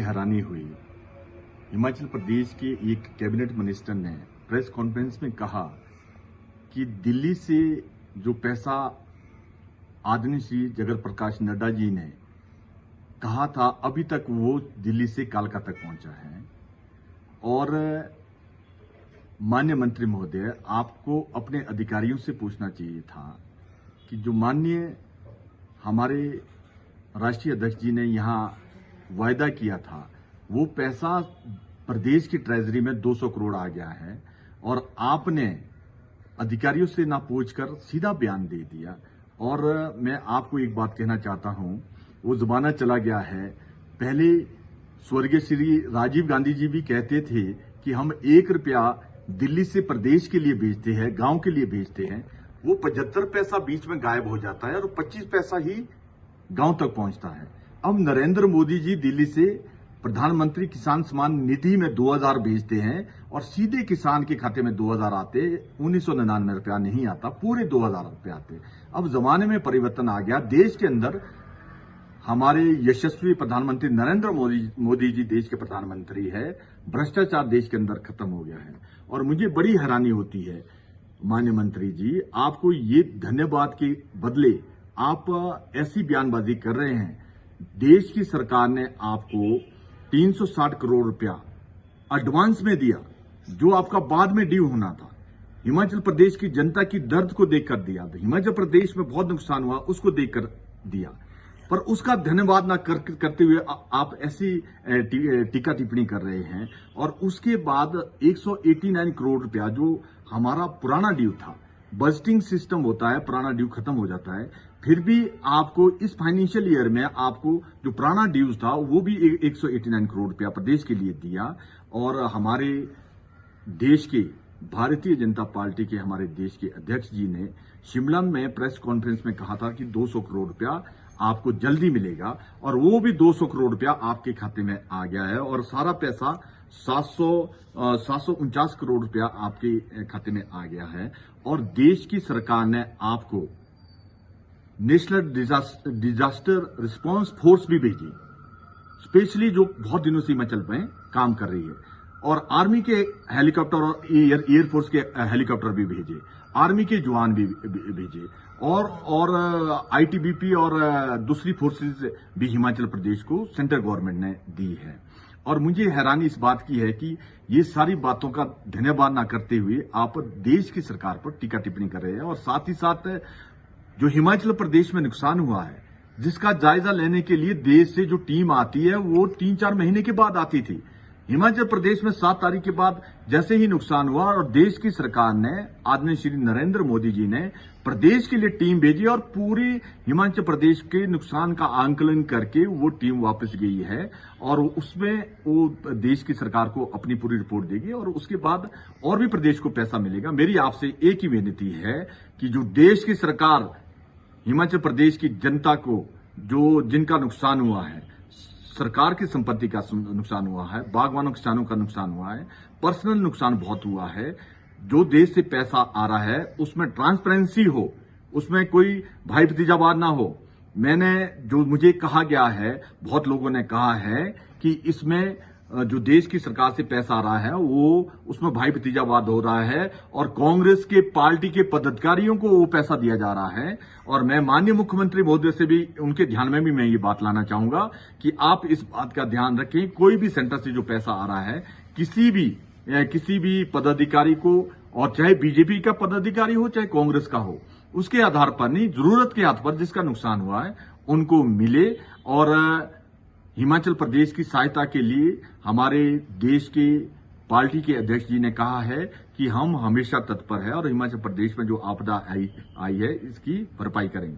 हैरानी हुई। हिमाचल प्रदेश के एक कैबिनेट मिनिस्टर ने प्रेस कॉन्फ्रेंस में कहा कि दिल्ली से जो पैसा आदरणीय श्री जगत प्रकाश नड्डा जी ने कहा था, अभी तक वो दिल्ली से कालका तक पहुंचा है। और माननीय मंत्री महोदय, आपको अपने अधिकारियों से पूछना चाहिए था कि जो माननीय हमारे राष्ट्रीय अध्यक्ष जी ने यहाँ वायदा किया था, वो पैसा प्रदेश की ट्रेजरी में 200 करोड़ आ गया है और आपने अधिकारियों से ना पूछकर सीधा बयान दे दिया। और मैं आपको एक बात कहना चाहता हूं, वो जमाना चला गया है। पहले स्वर्गीय श्री राजीव गांधी जी भी कहते थे कि हम 1 रुपया दिल्ली से प्रदेश के लिए भेजते हैं, गांव के लिए भेजते हैं, वो 75 पैसा बीच में गायब हो जाता है और 25 पैसा ही गांव तक पहुंचता है। अब नरेंद्र मोदी जी दिल्ली से प्रधानमंत्री किसान सम्मान निधि में 2000 भेजते हैं और सीधे किसान के खाते में 2000 आते, 1999 रुपया नहीं आता, पूरे 2000 रुपये आते। अब जमाने में परिवर्तन आ गया। देश के अंदर हमारे यशस्वी प्रधानमंत्री नरेंद्र मोदी जी देश के प्रधानमंत्री है। भ्रष्टाचार देश के अंदर खत्म हो गया है और मुझे बड़ी हैरानी होती है माननीय मंत्री जी, आपको ये धन्यवाद के बदले आप ऐसी बयानबाजी कर रहे हैं। देश की सरकार ने आपको 360 करोड़ रुपया एडवांस में दिया, जो आपका बाद में ड्यू होना था। हिमाचल प्रदेश की जनता की दर्द को देखकर दिया। हिमाचल प्रदेश में बहुत नुकसान हुआ, उसको देखकर दिया, पर उसका धन्यवाद ना करते हुए आप ऐसी टीका टिप्पणी कर रहे हैं। और उसके बाद 189 करोड़ रुपया जो हमारा पुराना ड्यू था, बजटिंग सिस्टम होता है, पुराना ड्यू खत्म हो जाता है, फिर भी आपको इस फाइनेंशियल ईयर में आपको जो पुराना ड्यूज था वो भी 189 करोड़ रुपया प्रदेश के लिए दिया। और हमारे देश के भारतीय जनता पार्टी के हमारे देश के अध्यक्ष जी ने शिमला में प्रेस कॉन्फ्रेंस में कहा था कि 200 करोड़ रुपया आपको जल्दी मिलेगा, और वो भी 200 करोड़ रुपया आपके खाते में आ गया है और सारा पैसा 749 करोड़ रुपया आपके खाते में आ गया है। और देश की सरकार ने आपको नेशनल डिजास्टर रिस्पांस फोर्स भी भेजी, स्पेशली जो बहुत दिनों से हिमाचल में काम कर रही है, और आर्मी के हेलीकॉप्टर और एयरफोर्स के हेलीकॉप्टर भी भेजे, आर्मी के जवान भी भेजे, और आईटीबीपी और दूसरी फोर्सेस भी हिमाचल प्रदेश को सेंट्रल गवर्नमेंट ने दी है। और मुझे हैरानी इस बात की है कि ये सारी बातों का धन्यवाद ना करते हुए आप देश की सरकार पर टीका टिप्पणी कर रहे हैं। और साथ ही साथ जो हिमाचल प्रदेश में नुकसान हुआ है, जिसका जायजा लेने के लिए देश से जो टीम आती है वो 3-4 महीने के बाद आती थी। हिमाचल प्रदेश में 7 तारीख के बाद जैसे ही नुकसान हुआ और देश की सरकार ने, आदरणीय श्री नरेंद्र मोदी जी ने प्रदेश के लिए टीम भेजी और पूरी हिमाचल प्रदेश के नुकसान का आंकलन करके वो टीम वापस गई है और उसमें वो देश की सरकार को अपनी पूरी रिपोर्ट देगी और उसके बाद और भी प्रदेश को पैसा मिलेगा। मेरी आपसे एक ही विनती है कि जो देश की सरकार हिमाचल प्रदेश की जनता को जिनका नुकसान हुआ है, सरकार की संपत्ति का नुकसान हुआ है, बागवानों किसानों का नुकसान हुआ है, पर्सनल नुकसान बहुत हुआ है, जो देश से पैसा आ रहा है उसमें ट्रांसपेरेंसी हो, उसमें कोई भाई भतीजावाद ना हो। जो मुझे कहा गया है, बहुत लोगों ने कहा है कि इसमें जो देश की सरकार से पैसा आ रहा है वो उसमें भाई भतीजावाद हो रहा है और कांग्रेस के पार्टी के पदाधिकारियों को वो पैसा दिया जा रहा है। और मैं माननीय मुख्यमंत्री महोदय से भी, उनके ध्यान में भी मैं ये बात लाना चाहूंगा कि आप इस बात का ध्यान रखें, कोई भी सेंटर से जो पैसा आ रहा है किसी भी पदाधिकारी को, और चाहे बीजेपी का पदाधिकारी हो चाहे कांग्रेस का हो, उसके आधार पर नहीं, जरूरत के आधार पर जिसका नुकसान हुआ है उनको मिले। और हिमाचल प्रदेश की सहायता के लिए हमारे देश के पार्टी के अध्यक्ष जी ने कहा है कि हम हमेशा तत्पर है और हिमाचल प्रदेश में जो आपदा आई है इसकी भरपाई करेंगे।